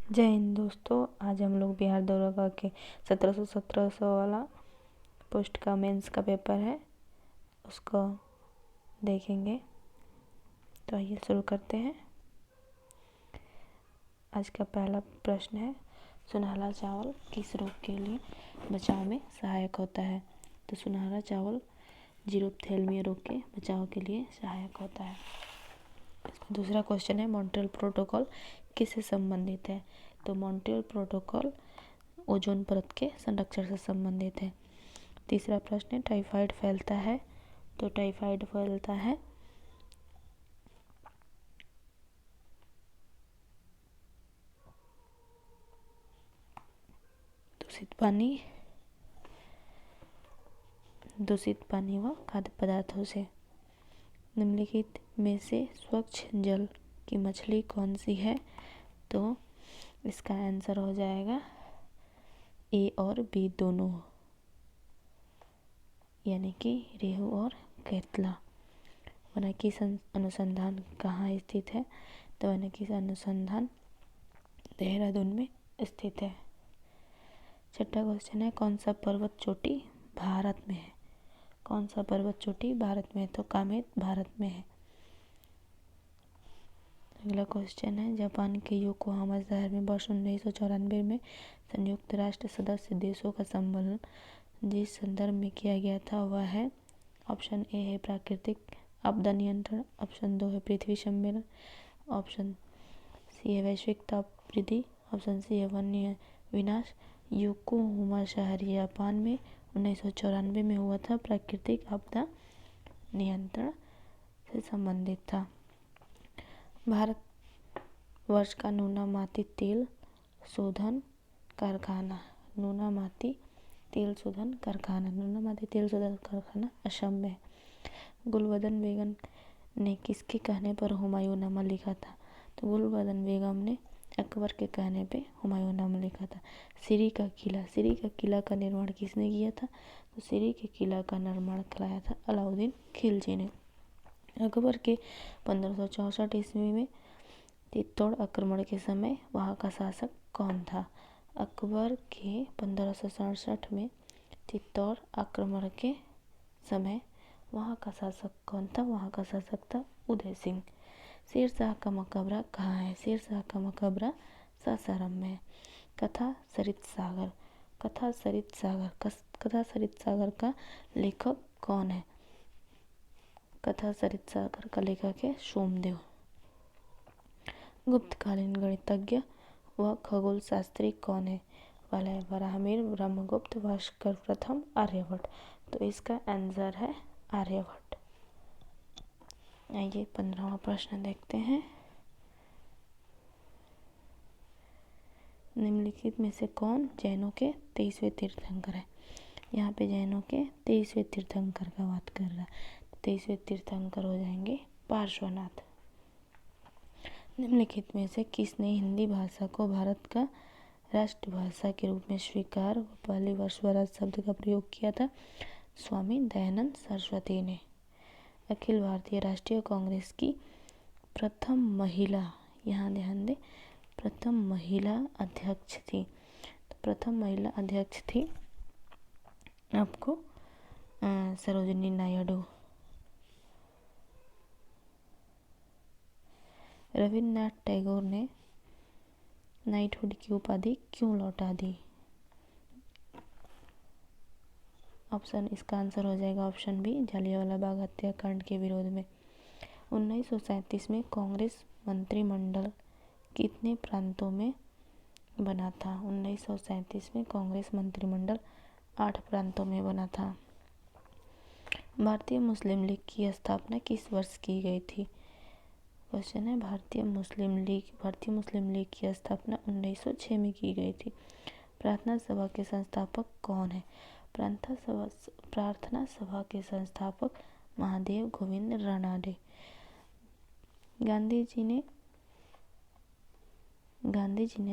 जय हिंद दोस्तों। आज हम लोग बिहार दरोगा के 1700 वाला पोस्ट का मेंस का पेपर है, उसको देखेंगे। तो आइए शुरू करते हैं। आज का पहला प्रश्न है, सुनहरा चावल किस रोग के लिए बचाव में सहायक होता है? तो सुनहरा चावल जीरोप्थेल्मिया रोग के बचाव के लिए सहायक होता है। दूसरा क्वेश्चन है, मॉन्ट्रियल प्रोटोकॉल किससे संबंधित है? तो मॉन्ट्रियल प्रोटोकॉल ओजोन परत के संरक्षण से संबंधित है। तीसरा प्रश्न है, टाइफाइड फैलता है? तो टाइफाइड फैलता है दूषित पानी व खाद्य पदार्थों से। निम्नलिखित में से स्वच्छ जल की मछली कौन सी है? तो इसका आंसर हो जाएगा ए और बी दोनों, यानी कि रेहू और कैतला। वनकी अनुसंधान कहाँ स्थित है? तो वनकी अनुसंधान देहरादून में स्थित है। छठा क्वेश्चन है, कौन सा पर्वत चोटी भारत में है? कौन सा पर्वत चोटी भारत में है? तो कामेत भारत में है। अगला क्वेश्चन है, जापान के योकोहामा शहर में वर्ष 1994 में संयुक्त राष्ट्र सदस्य देशों का सम्मेलन जिस संदर्भ में किया गया था वह है, ऑप्शन ए है प्राकृतिक आपदा नियंत्रण, ऑप्शन 2 है पृथ्वी सम्मेलन, ऑप्शन सी है वैश्विक ताप वृद्धि, ऑप्शन सी है वन्य विनाश। योकोहामा शहर जापान में 1994 में हुआ था, प्राकृतिक आपदा नियंत्रण से संबंधित था। भारत वर्ष का नूनामाती तेल शोधन कारखाना, नूनामाती तेल शोधन कारखाना असम में है। गुलबदन बेगम ने किसके कहने पर हुमायूंनामा लिखा था? तो गुलबदन बेगम ने अकबर के कहने पे हुमायूंनामा लिखा था। सिरी का किला का निर्माण किसने किया था? तो सिरी के किला का निर्माण कराया था अलाउद्दीन खिलजी ने। अकबर के 1564 ईस्वी में चित्तौड़ आक्रमण के समय वहाँ का शासक कौन था? अकबर के 1567 में चित्तौड़ आक्रमण के समय वहाँ का शासक कौन था? वहाँ का शासक था उदय सिंह। शेरशाह का मकबरा कहाँ है? शेरशाह का मकबरा सासाराम में है। कथा सरित सागर का लेखक कौन है? कथा सरित सागर का लेखक है सोमदेव। गुप्तकालीन गणितज्ञ व खगोल शास्त्री कौन है? वलय ब्राह्मीण ब्रह्मगुप्त भास्कर प्रथम आर्यभट्ट। तो इसका आंसर है आर्यभट्ट। आइए 15वां प्रश्न देखते हैं। निम्नलिखित में से कौन जैनों के 23वें तीर्थंकर है? यहाँ पे जैनों के 23वें तीर्थंकर का बात कर रहा है। 23वें तीर्थंकर हो जाएंगे पार्श्वनाथ। निम्नलिखित में से किसने हिंदी भाषा को भारत का राष्ट्रभाषा के रूप में स्वीकार व पहली वर्ष स्वराज शब्द का प्रयोग किया था? स्वामी दयानंद सरस्वती ने। अखिल भारतीय राष्ट्रीय कांग्रेस की प्रथम महिला, यहाँ ध्यान दें, प्रथम महिला अध्यक्ष थी। तो प्रथम महिला अध्यक्ष थी आपको सरोजिनी नायडू। रविन्द्रनाथ टैगोर ने नाइटहुड की उपाधि क्यों लौटा दी? ऑप्शन, इसका आंसर हो जाएगा ऑप्शन बी, जलियांवाला बाग हत्याकांड के विरोध में। 1937 में कांग्रेस मंत्रिमंडल कितने प्रांतों में बना था? 1937 में कांग्रेस मंत्रिमंडल 8 प्रांतों में बना था। भारतीय मुस्लिम लीग की स्थापना किस वर्ष की गई थी? क्वेश्चन है, भारतीय मुस्लिम लीग की स्थापना 1906 में की गई थी। प्रार्थना सभा के संस्थापक कौन है? प्रार्थना सभा के संस्थापक महादेव गोविंद रानडे। गांधी जी ने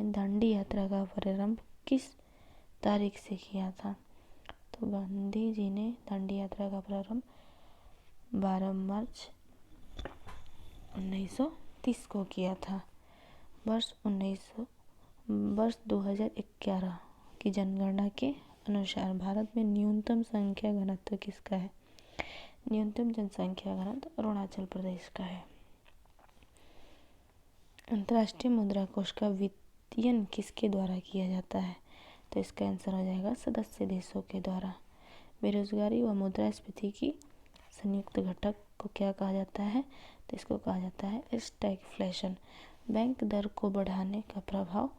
दांडी यात्रा का प्रारंभ किस तारीख से किया था? तो गांधी जी ने दांडी यात्रा का प्रारंभ 12 मार्च 1930 को किया था। वर्ष वर्ष 2011 की जनगणना के अनुसार भारत में न्यूनतम संख्या घनत्व किसका है? न्यूनतम जनसंख्या घनत्व अरुणाचल प्रदेश का है। अंतर्राष्ट्रीय मुद्रा कोष का वित्तीयन किसके द्वारा किया जाता है? तो इसका आंसर हो जाएगा सदस्य देशों के द्वारा। बेरोजगारी व मुद्रास्फीति की संयुक्त घटक को क्या कहा जाता है? तो इसको कहा जाता है स्टैगफ्लेशन। बैंक दर को बढ़ाने का प्रभाव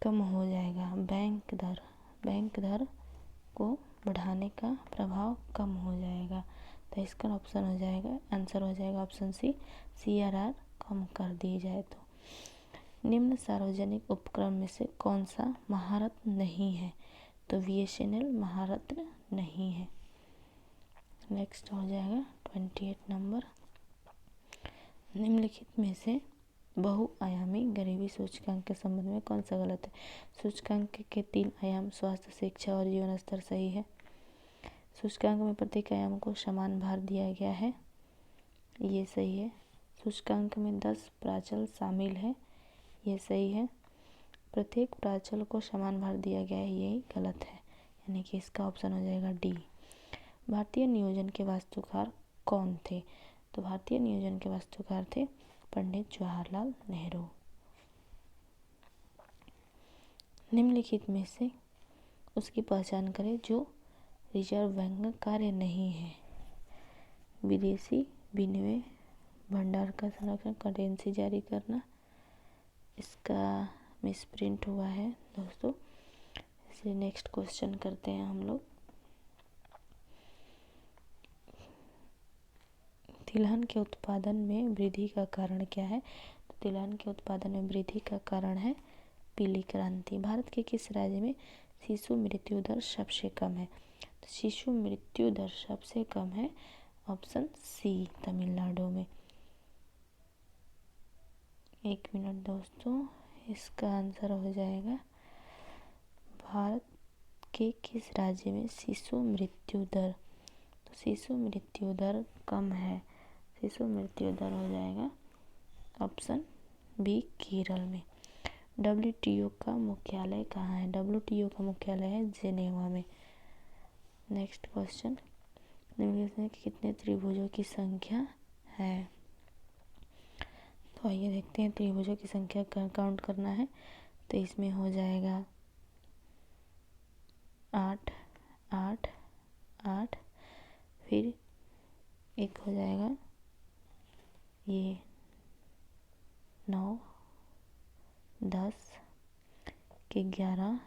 कम हो जाएगा। बैंक दर को बढ़ाने का प्रभाव कम हो जाएगा। तो इसका ऑप्शन हो जाएगा, आंसर हो जाएगा ऑप्शन सी, CRR कम कर दी जाए तो। निम्न सार्वजनिक उपक्रम में से कौन सा महारत्न नहीं है? तो BSNL महारत्न नहीं है। नेक्स्ट हो जाएगा 28 नंबर। निम्नलिखित में से बहुआयामी गरीबी सूचकांक के संबंध में कौन सा गलत है? सूचकांक के 3 आयाम स्वास्थ्य, शिक्षा और जीवन स्तर सही है। सूचकांक में प्रत्येक आयाम को समान भार दिया गया है, ये सही है। सूचकांक में 10 प्राचल शामिल है, ये सही है। प्रत्येक प्राचल को समान भार दिया गया है, यही गलत है, यानी कि इसका ऑप्शन हो जाएगा डी। भारतीय नियोजन के वास्तुकार कौन थे? तो भारतीय नियोजन के वास्तुकार थे पंडित जवाहरलाल नेहरू। निम्नलिखित में से उसकी पहचान करें जो रिजर्व बैंक का कार्य नहीं है। विदेशी विनिमय भंडार का संरक्षण, करेंसी जारी करना, इसका मिसप्रिंट हुआ है दोस्तों, इसलिए नेक्स्ट क्वेश्चन करते हैं हम लोग। तिलहन के उत्पादन में वृद्धि का कारण क्या है? तो तिलहन के उत्पादन में वृद्धि का कारण है पीली क्रांति। भारत के किस राज्य में शिशु मृत्यु दर सबसे कम है? तो शिशु मृत्यु दर सबसे कम है ऑप्शन सी, तमिलनाडु में। एक मिनट दोस्तों, इसका आंसर हो जाएगा भारत के किस राज्य में शिशु मृत्यु दर, तो शिशु मृत्यु दर कम है, शिशु मृत्यु दर हो जाएगा ऑप्शन बी, केरल में। WTO का मुख्यालय कहाँ है? WTO का मुख्यालय है जेनेवा में। नेक्स्ट क्वेश्चन, निम्नलिखित में कितने त्रिभुजों की संख्या है? तो आइए देखते हैं, त्रिभुजों की संख्या काउंट करना है तो इसमें हो जाएगा 8 8 8, फिर एक हो जाएगा ये 9 10 के 11,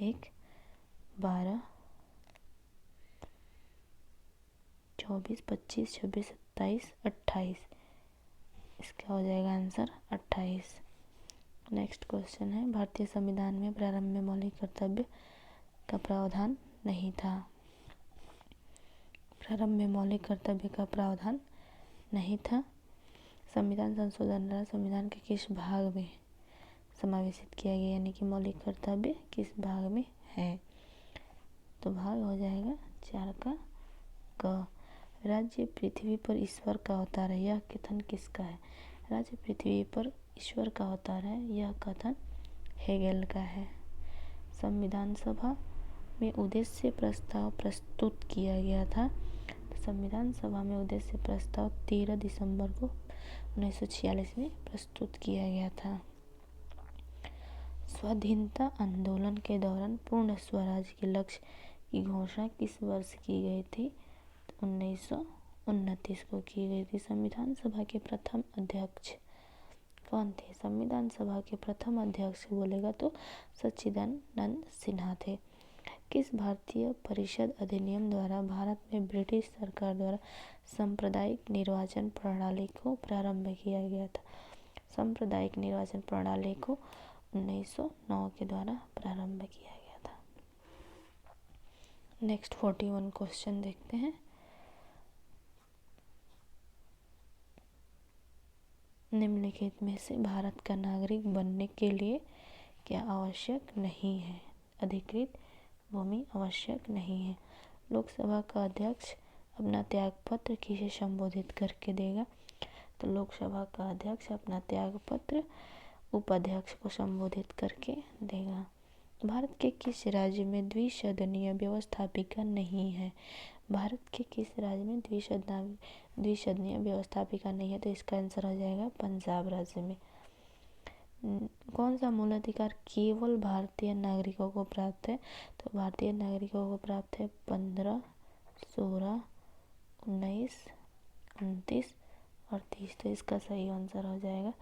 एक 12 24 25 26 27 28, इसका हो जाएगा आंसर 28। नेक्स्ट क्वेश्चन है, भारतीय संविधान में प्रारंभ में मौलिक कर्तव्य का प्रावधान नहीं था। प्रारंभ में मौलिक कर्तव्य का प्रावधान नहीं था। संविधान संशोधन द्वारा संविधान के किस भाग में समावेशित किया गया, यानी कि मौलिक कर्तव्य किस भाग में है? तो भाग हो जाएगा 4 का क। राज्य पृथ्वी पर ईश्वर का अवतार है, यह कथन किसका है? राज्य पृथ्वी पर ईश्वर का अवतार है, यह कथन हेगेल का है। संविधान सभा में उद्देश्य प्रस्ताव प्रस्तुत किया गया था। संविधान सभा में उद्देश्य प्रस्ताव 13 दिसंबर को 1946 में प्रस्तुत किया गया था। स्वाधीनता आंदोलन के दौरान पूर्ण स्वराज के लक्ष्य की घोषणा किस वर्ष की गई थी? 1929 को की गई थी। संविधान सभा के प्रथम अध्यक्ष कौन थे? संविधान सभा के प्रथम अध्यक्ष बोलेगा तो सच्चिदानंद सिन्हा थे। किस भारतीय परिषद अधिनियम द्वारा भारत में ब्रिटिश सरकार द्वारा सांप्रदायिक निर्वाचन प्रणाली को प्रारंभ किया गया था? सांप्रदायिक निर्वाचन प्रणाली को 1909 के द्वारा प्रारंभ किया गया था। नेक्स्ट 41 क्वेश्चन देखते हैं। निम्नलिखित में से भारत का नागरिक बनने के लिए क्या आवश्यक नहीं है? अधिकृत भूमि आवश्यक नहीं है। लोकसभा का अध्यक्ष अपना त्यागपत्र किसे संबोधित करके देगा? तो लोकसभा का अध्यक्ष अपना त्यागपत्र उपाध्यक्ष को संबोधित करके देगा। भारत के किस राज्य में द्विसदनीय व्यवस्थापिका नहीं है? भारत के किस राज्य में द्विसदनीय व्यवस्थापिका नहीं है? तो इसका आंसर हो जाएगा पंजाब राज्य में। कौन सा मूल अधिकार केवल भारतीय नागरिकों को प्राप्त है? तो भारतीय नागरिकों को प्राप्त है 15, 16, 19, 29 और 30। तो इसका सही आंसर हो जाएगा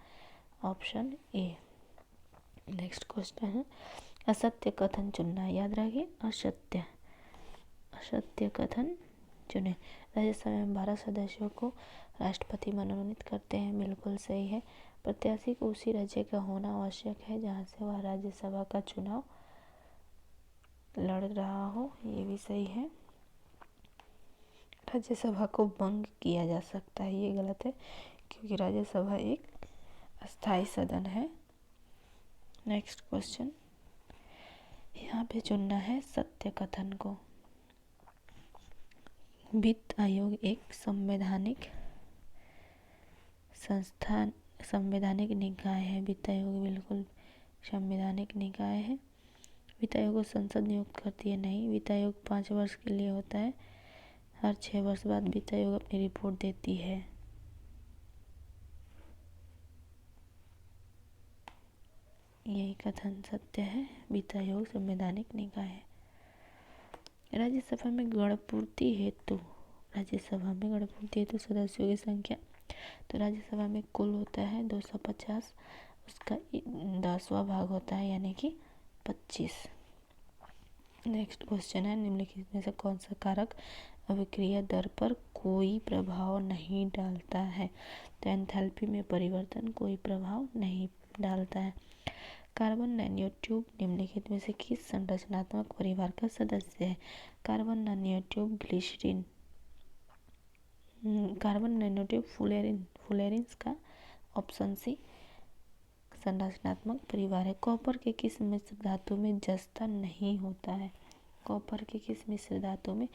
ऑप्शन ए। नेक्स्ट क्वेश्चन है असत्य कथन चुनना। याद रखिए असत्य कथन चुने। राज्यसभा में 12 सदस्यों को राष्ट्रपति मनोनीत करते हैं। बिल्कुल सही है। प्रत्याशी को उसी राज्य का होना आवश्यक है जहां से वह राज्यसभा का चुनाव लड़ रहा हो। ये भी सही है। राज्यसभा को भंग किया जा सकता है, ये गलत है क्योंकि राज्यसभा एक अस्थायी सदन है। नेक्स्ट क्वेश्चन, यहाँ पे चुनना है सत्य कथन को। वित्त आयोग एक संवैधानिक संस्थान, संवैधानिक निकाय है। वित्त आयोग बिल्कुल संवैधानिक निकाय है। वित्त आयोग को संसद नियुक्त करती है? नहीं, वित्त आयोग 5 वर्ष के लिए होता है। हर 6 वर्ष बाद वित्त आयोग अपनी रिपोर्ट देती है। यही कथन सत्य है। वित्त आयोग संवैधानिक निकाय है। राज्यसभा में गणपूर्ति हेतु सदस्यों की संख्या, तो राज्यसभा में कुल होता है 250, उसका 10वां भाग होता है यानी कि 25। नेक्स्ट क्वेश्चन है निम्नलिखित में से कौन सा कारक अभिक्रिया दर पर कोई प्रभाव नहीं डालता है? तो एंथैल्पी में परिवर्तन कोई प्रभाव नहीं डालता है। कार्बन नैनोट्यूब निम्नलिखित में से किस संरचनात्मक परिवार का सदस्य है? Carbon nanotube glycerine, carbon nanotube fullerenes का ऑप्शन सी संरचनात्मक परिवार है। कॉपर के किस मिश्र धातु में जस्ता नहीं होता है? कॉपर के किस मिश्र धातु में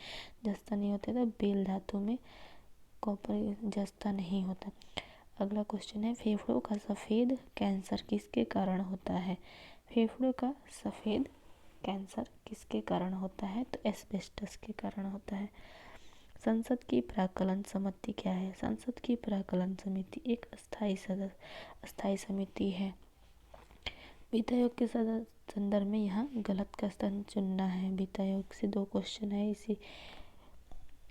जस्ता नहीं होता है? तो बेल धातु में कॉपर जस्ता नहीं होता। अगला क्वेश्चन है फेफड़ों का सफ़ेद कैंसर किसके कारण होता है? फेफड़ों का सफ़ेद कैंसर किसके कारण होता है? तो एस्बेस्टस के कारण होता है। संसद की प्राक्कलन समिति क्या है? संसद की प्राक्कलन समिति एक अस्थायी समिति है। वित्त आयोग के संदर्भ में यहाँ गलत का स्थान चुनना है। वित्त आयोग से 2 क्वेश्चन है इसी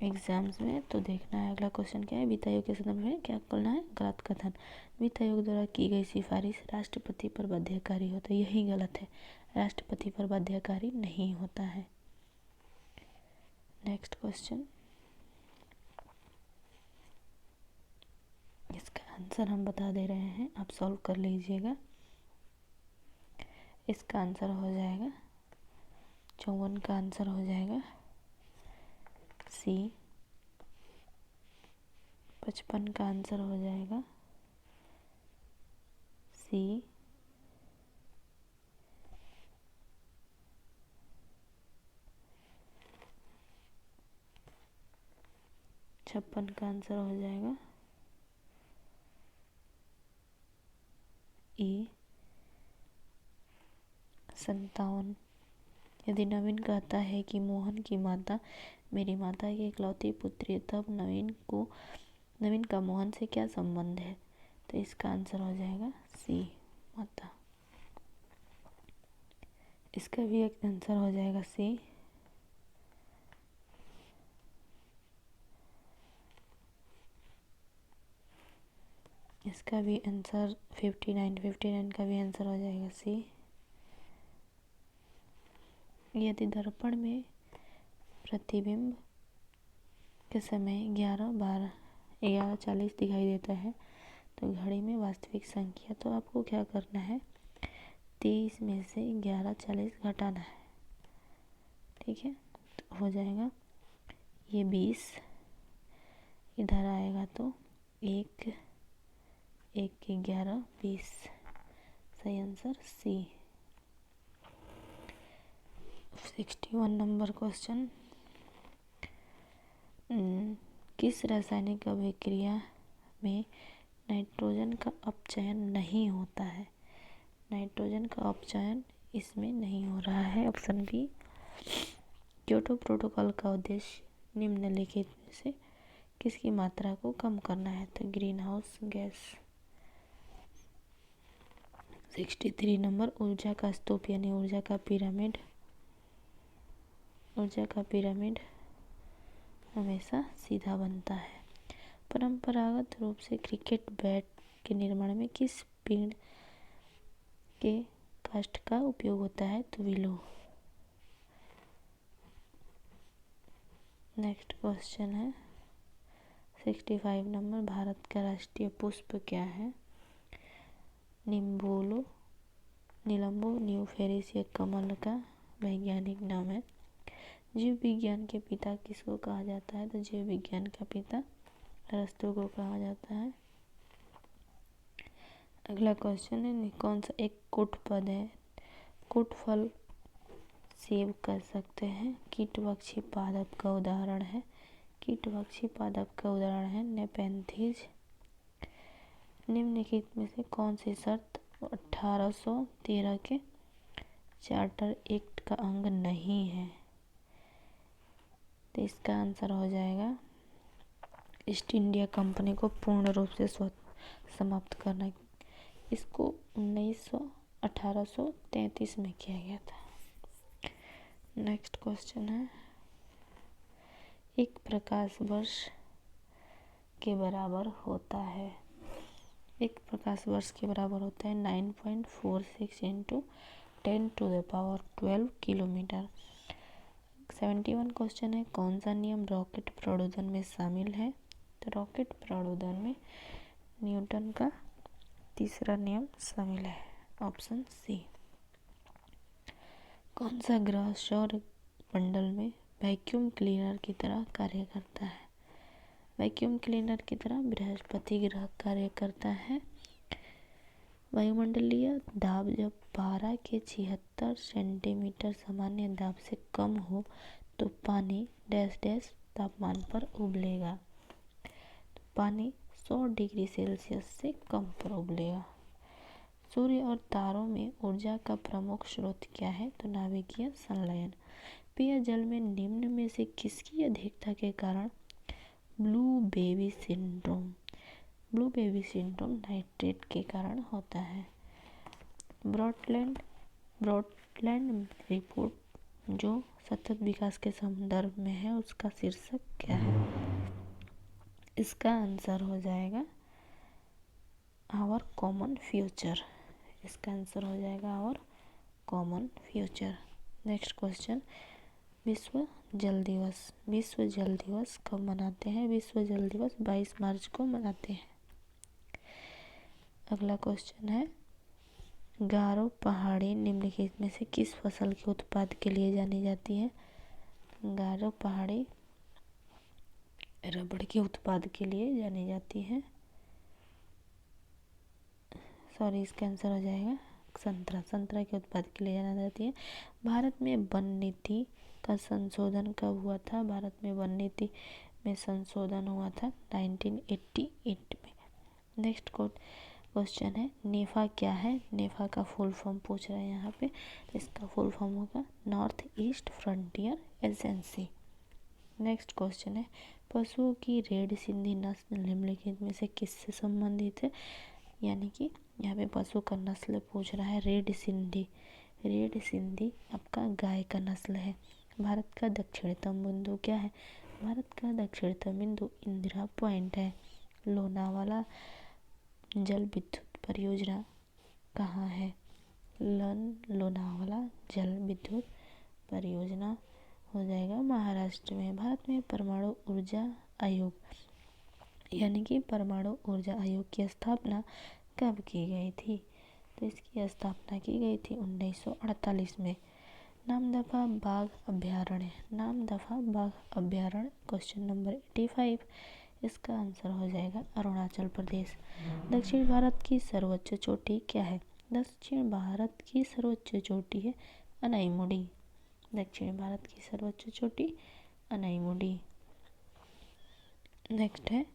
एग्जाम्स में, तो देखना है। अगला क्वेश्चन क्या है? वित्त आयोग के संदर्भ में क्या करना है? गलत कथन। वित्त आयोग द्वारा की गई सिफारिश राष्ट्रपति पर बाध्यकारी होता है, यही गलत है। राष्ट्रपति पर बाध्यकारी नहीं होता है। नेक्स्ट क्वेश्चन, इसका आंसर हम बता दे रहे हैं, आप सॉल्व कर लीजिएगा। इसका आंसर हो जाएगा 54 का आंसर हो जाएगा सी। 55 का आंसर हो जाएगा सी। 56 का आंसर हो जाएगा ई। 57, यदि नवीन कहता है कि मोहन की माता मेरी माता की इकलौती पुत्री है, तब नवीन का मोहन से क्या संबंध है? तो इसका आंसर हो जाएगा सी माता। इसका भी एक आंसर हो जाएगा सी। इसका भी आंसर 59 का भी आंसर हो जाएगा सी। यदि दर्पण में प्रतिबिंब के समय 11:40 दिखाई देता है तो घड़ी में वास्तविक संख्या, तो आपको क्या करना है? 23 में से 11:40 घटाना है। ठीक है, तो हो जाएगा ये 20, इधर आएगा तो 1, 11, 20। सही आंसर सी। 61 नंबर क्वेश्चन, किस रासायनिक अभिक्रिया में नाइट्रोजन का अपचयन नहीं होता है? नाइट्रोजन का अपचयन इसमें नहीं हो रहा है। Option B. क्योटो प्रोटोकॉल का उद्देश्य निम्नलिखित में से किसकी मात्रा को कम करना है? तो ग्रीन हाउस गैस। 63 नंबर, ऊर्जा का स्तूप यानी ऊर्जा का पिरामिड हमेशा सीधा बनता है। परंपरागत रूप से क्रिकेट बैट के निर्माण में किस पेड़ के काष्ठ का उपयोग होता है? तो विलो। नेक्स्ट क्वेश्चन है 65 नंबर, भारत का राष्ट्रीय पुष्प क्या है? निम्बोलो, नीलम्बो, न्यूफेरिस या कमल का वैज्ञानिक नाम है। जीव विज्ञान के पिता किसको कहा जाता है? तो जीव विज्ञान का पिता अरस्तु को कहा जाता है। अगला क्वेश्चन है कौन सा एक कुट पद है? कुट फल सेव कर सकते हैं। कीटभक्षी पादप का उदाहरण है। नेपेंथिस। निम्नलिखित में से कौन सी शर्त 1813 के चार्टर एक्ट का अंग नहीं है? तो इसका आंसर हो जाएगा ईस्ट इंडिया कंपनी को पूर्ण रूप से समाप्त करना। इसको 1833 में किया गया था। नेक्स्ट क्वेश्चन है एक प्रकाश वर्ष के बराबर होता है। 9.46 इंटू 10⁻12 किलोमीटर। 71 क्वेश्चन है कौन सा नियम रॉकेट प्रणोदन में शामिल है? तो रॉकेट प्रणोदन में न्यूटन का तीसरा नियम शामिल है। Option C. कौन सा ग्रह सौर मंडल में वैक्यूम क्लीनर की तरह कार्य करता है? वैक्यूम क्लीनर की तरह बृहस्पति ग्रह कार्य करता है। वायुमंडलीय दाब जब 12 के 76 सेंटीमीटर सामान्य दाब से कम हो तो पानी डैश डैश तापमान पर उबलेगा। तो पानी 100 डिग्री सेल्सियस से कम पर उबलेगा। सूर्य और तारों में ऊर्जा का प्रमुख स्रोत क्या है? तो नाभिकीय संलयन। पेय जल में निम्न में से किसकी अधिकता के कारण ब्लू बेबी सिंड्रोम नाइट्रेट के कारण होता है। ब्रॉडलैंड रिपोर्ट जो सतत विकास के संदर्भ में है उसका शीर्षक क्या है? इसका आंसर हो जाएगा our common future. Next question विश्व जल दिवस कब मनाते हैं? विश्व जल दिवस 22 मार्च को मनाते हैं। अगला क्वेश्चन है गारो पहाड़ी निम्नलिखित में से किस फसल के उत्पाद के लिए जानी जाती है? गारो पहाड़ी रबड़ के उत्पाद के लिए जानी जाती है। इसका आंसर हो जाएगा संतरा के उत्पाद के लिए जानी जाती है। भारत में वन नीति का संशोधन कब हुआ था? भारत में वन नीति में संशोधन हुआ था 1988 में। नेक्स्ट क्वेश्चन है नेफा क्या है? नेफा का फुल फॉर्म पूछ रहा है यहाँ पे। इसका फुल फॉर्म होगा north east frontier agency. Next question है पशुओं की रेड सिंधी नस्ल निम्नलिखित में से किससे संबंधित है? यानी कि यहाँ पे पशु का नस्ल पूछ रहा है रेड सिंधी आपका गाय का नस्ल है। भारत का दक्षिणतम बिंदु क्या है? भारत का दक्षिणतम बिंदु इंदिरा पॉइंट है। लोनावाला जल विद्युत परियोजना कहाँ है? लोनावाला जल विद्युत परियोजना हो जाएगा महाराष्ट्र में। भारत में परमाणु ऊर्जा आयोग यानी कि परमाणु ऊर्जा आयोग की स्थापना कब की गई थी? तो इसकी स्थापना की गई थी 1948 में। नामदफा बाघ अभ्यारण्य क्वेश्चन नंबर 85। इसका आंसर हो जाएगा अरुणाचल प्रदेश। दक्षिण भारत की सर्वोच्च चोटी क्या है? दक्षिण भारत की सर्वोच्च चोटी है अनाईमुडी। दक्षिण भारत की सर्वोच्च चोटी अनाईमुडी। नेक्स्ट है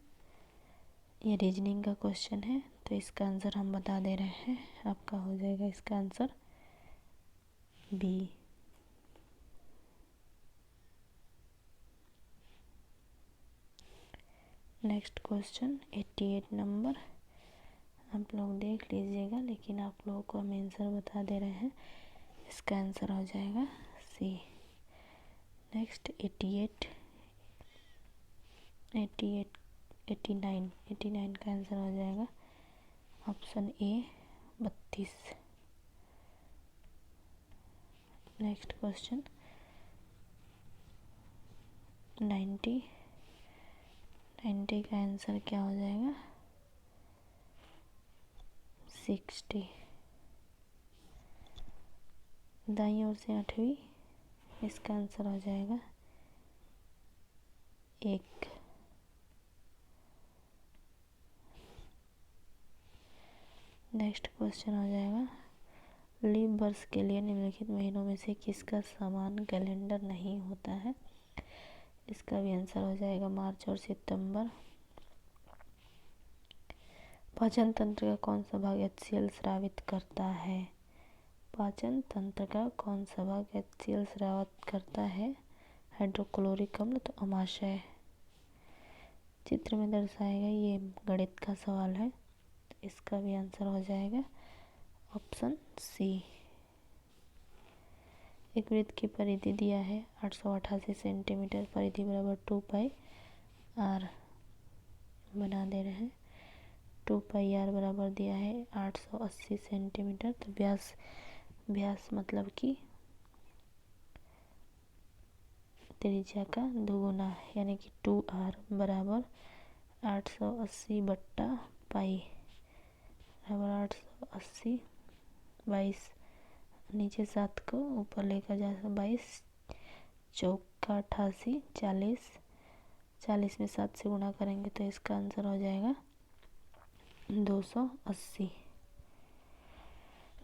ये रीजनिंग का क्वेश्चन है तो इसका आंसर हम बता दे रहे हैं, आपका हो जाएगा इसका answer B. Next question 88 number, आप लोग देख लीजिएगा, लेकिन आप लोगों को हम आंसर बता दे रहे हैं, इसका आंसर हो जाएगा सी। नेक्स्ट 89 का आंसर हो जाएगा ऑप्शन ए 32। नेक्स्ट क्वेश्चन 90 का आंसर क्या हो जाएगा 60। दाईं ओर से 8वीं, इसका आंसर हो जाएगा 1। नेक्स्ट क्वेश्चन हो जाएगा लीप वर्ष के लिए निम्नलिखित महीनों में से किसका समान कैलेंडर नहीं होता है। इसका भी आंसर हो जाएगा मार्च और सितंबर। पाचन तंत्र का कौन सा भाग HCl स्रावित करता है। पाचन तंत्र का कौन सा भाग HCl स्रावित करता है, हाइड्रोक्लोरिक अम्ल तो अमाशय। चित्र में दर्शाएगा, ये गणित का सवाल है, इसका भी आंसर हो जाएगा ऑप्शन सी। एक वृत्त की परिधि दिया है 888 सेंटीमीटर, परिधि बराबर 2 पाई आर बना दे रहे हैं। 2 पाई आर बराबर दिया है 880 सेंटीमीटर, तो व्यास मतलब कि त्रिज्या का दोगुना, यानी कि 2r बराबर 880 बट्टा पाई बराबर 880 22, नीचे 7 को ऊपर लेकर जा 22 चौका 88 40 में 7 से गुणा करेंगे तो इसका आंसर हो जाएगा 280।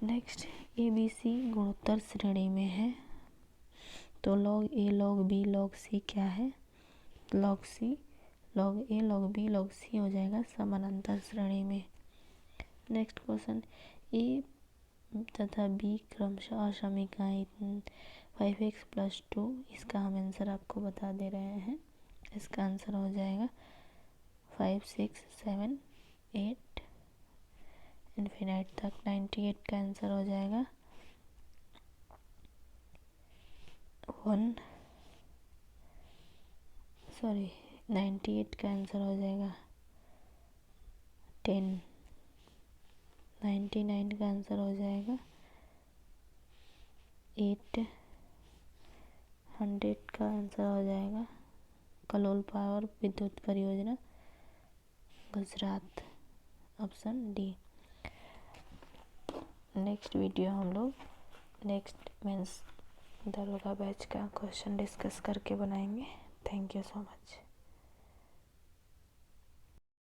नेक्स्ट ABC गुणोत्तर श्रेणी में है, तो log A log B log C क्या है, log C log A log B log C हो जाएगा समानांतर श्रेणी में। नेक्स्ट क्वेश्चन A तथा B क्रमशः समीकरण 5x + 2, इसका हम आंसर आपको बता दे रहे हैं, इसका आंसर हो जाएगा 5 6 7 8 इन्फिनाइट तक। 98 का आंसर हो जाएगा 98 का आंसर हो जाएगा 10। 99 का आंसर हो जाएगा 8। 100 का आंसर हो जाएगा कलोल पावर विद्युत परियोजना Gujarat, option D. Next video हम लोग नेक्स्ट मेंस दरोगा बैच का क्वेश्चन डिस्कस करके बनाएंगे। Thank you so much.